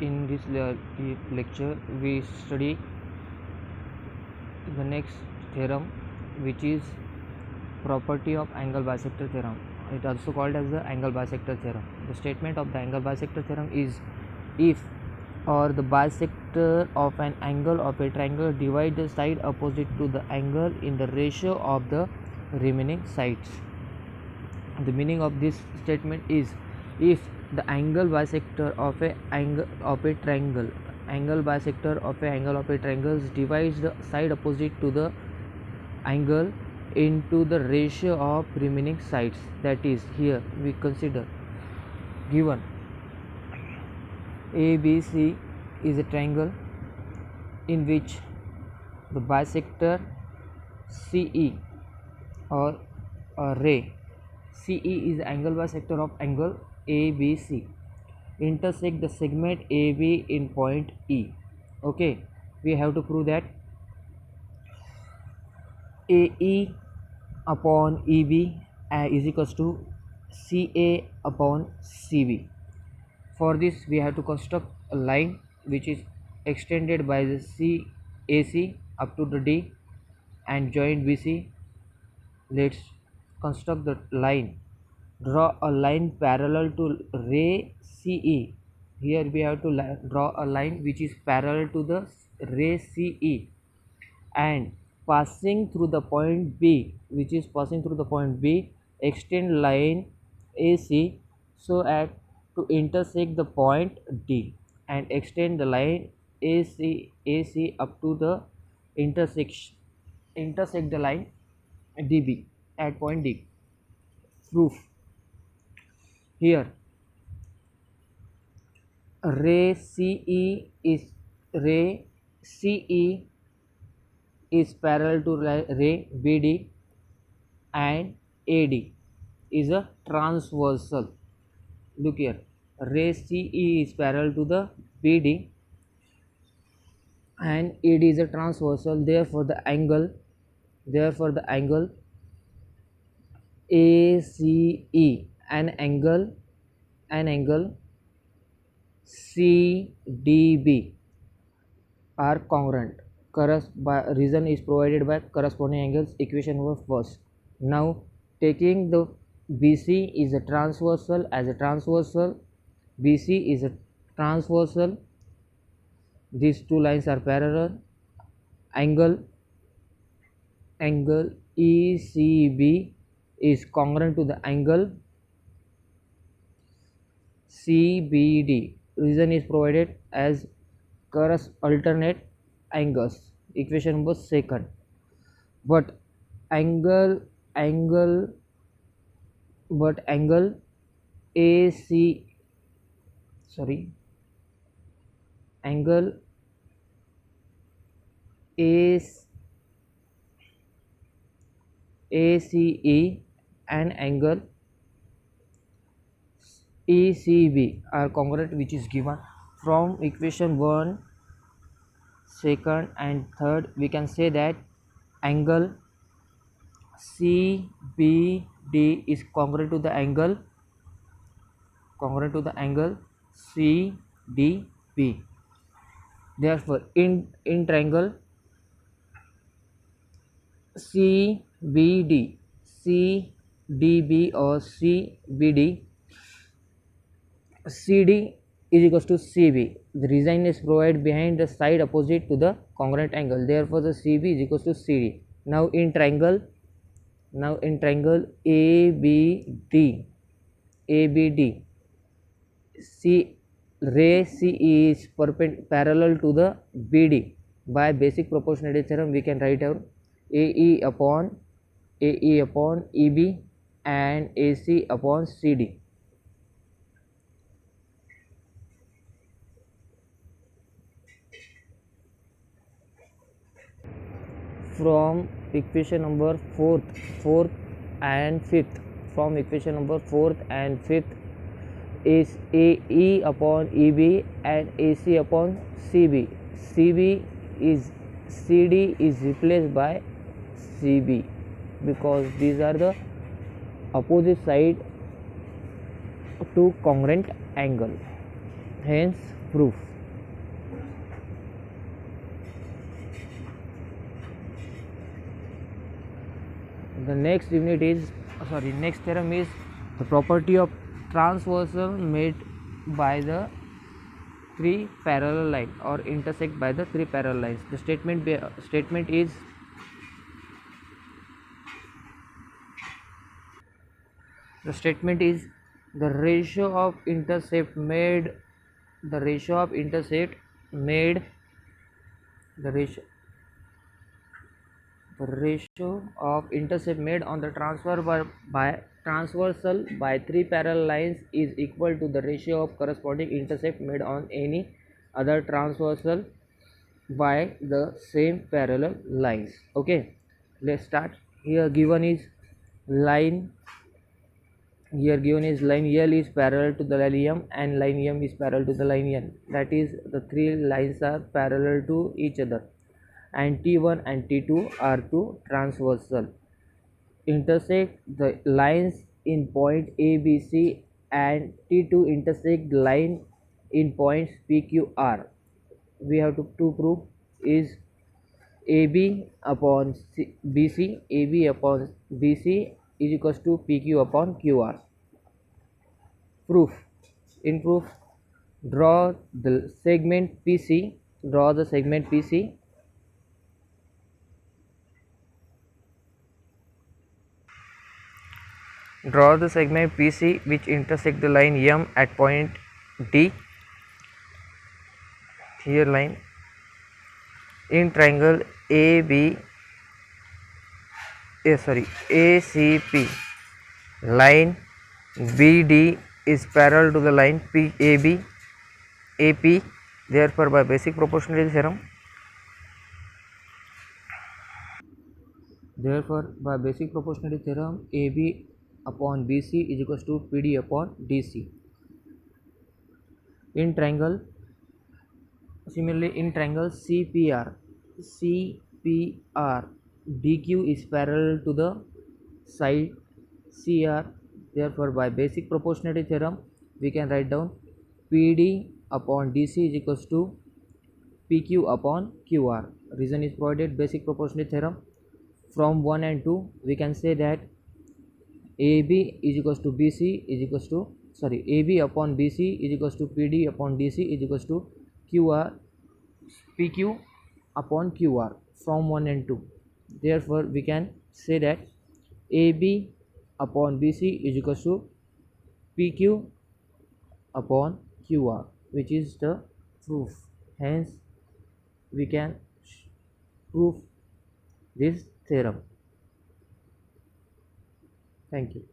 In this lecture we study the next theorem, which is property of angle bisector theorem. It is also called as the angle bisector theorem. The statement of the angle bisector theorem is, if or the bisector of an angle of a triangle divide the side opposite to the angle in the ratio of the remaining sides. The meaning of this statement is, if the angle bisector of a triangle divides the side opposite to the angle into the ratio of remaining sides, that is, here we consider given ABC is a triangle in which the bisector CE or ray CE is the angle bisector of angle ABC intersect the segment AB in point E. Okay, we have to prove that AE upon EB is equals to CA upon CB. For this we have to construct a line which is extended by the CAC up to the D and joint BC. Let's construct the line. Draw a line parallel to ray CE. Here we have to draw a line which is parallel to the ray CE and passing through the point B, extend line AC so as to intersect the point D and extend the line AC up to the intersect the line DB at point D. Proof. Here ray CE is parallel to ray BD and AD is a transversal. Look here, ray CE is parallel to the BD and AD is a transversal. Therefore the angle ACE an angle CDB are congruent. Reason is provided by corresponding angles, equation number first. Now taking the BC is a transversal BC is a transversal, these two lines are parallel. Angle ECB is congruent to the angle CBD. Reason is provided as alternate angles, equation number second. But angle angle ACE and angle ECB are congruent, which is given from equation 1, 2nd and 3rd. We can say that angle CBD is congruent to the angle CDB. Therefore in triangle CDB or CBD, CD is equals to CB. The reason is provided behind the side opposite to the congruent angle. Therefore the CB is equals to CD. Now in triangle ABD ray CE is parallel to the BD. By basic proportionality theorem we can write out AE upon EB and AC upon CD. From equation number 4th and 5th, is AE upon EB and AC upon CB. CD is replaced by CB because these are the opposite side to congruent angle. Hence proof. The next unit is next theorem is the property of transversal made by the three parallel line or intersect by the three parallel lines. The statement is the ratio of intercept made the ratio of intercept made the ratio of intercept made on the transversal by three parallel lines is equal to the ratio of corresponding intercept made on any other transversal by the same parallel lines. Okay, let's start. Here given is line L is parallel to the line M and line M is parallel to the line N. That is, the three lines are parallel to each other, and T1 and T2 are two transversal. Intersect the lines in point A, B, C, and T2 intersect line in points P, Q, R. We have to prove is AB upon BC, AB upon BC is equals to PQ upon QR. Proof. In proof, draw the segment PC. Draw the segment PC. Draw the segment PC which intersect the line M at point D. Here line in triangle ACP. Line BD is parallel to the line PAB AP. Therefore, by basic proportionality theorem, AB upon BC is equals to PD upon DC. In triangle, similarly in triangle CPR, DQ is parallel to the side CR. Therefore, by basic proportionality theorem, we can write down PD upon DC is equals to PQ upon QR. Reason is provided. Basic proportionality theorem from 1 and 2, we can say that AB is equals to BC is equals to AB upon BC is equals to PD upon DC is equals to PQ upon QR from 1 and 2. Therefore, we can say that AB upon BC is equals to PQ upon QR, which is the proof. Hence, we can prove this theorem. Thank you.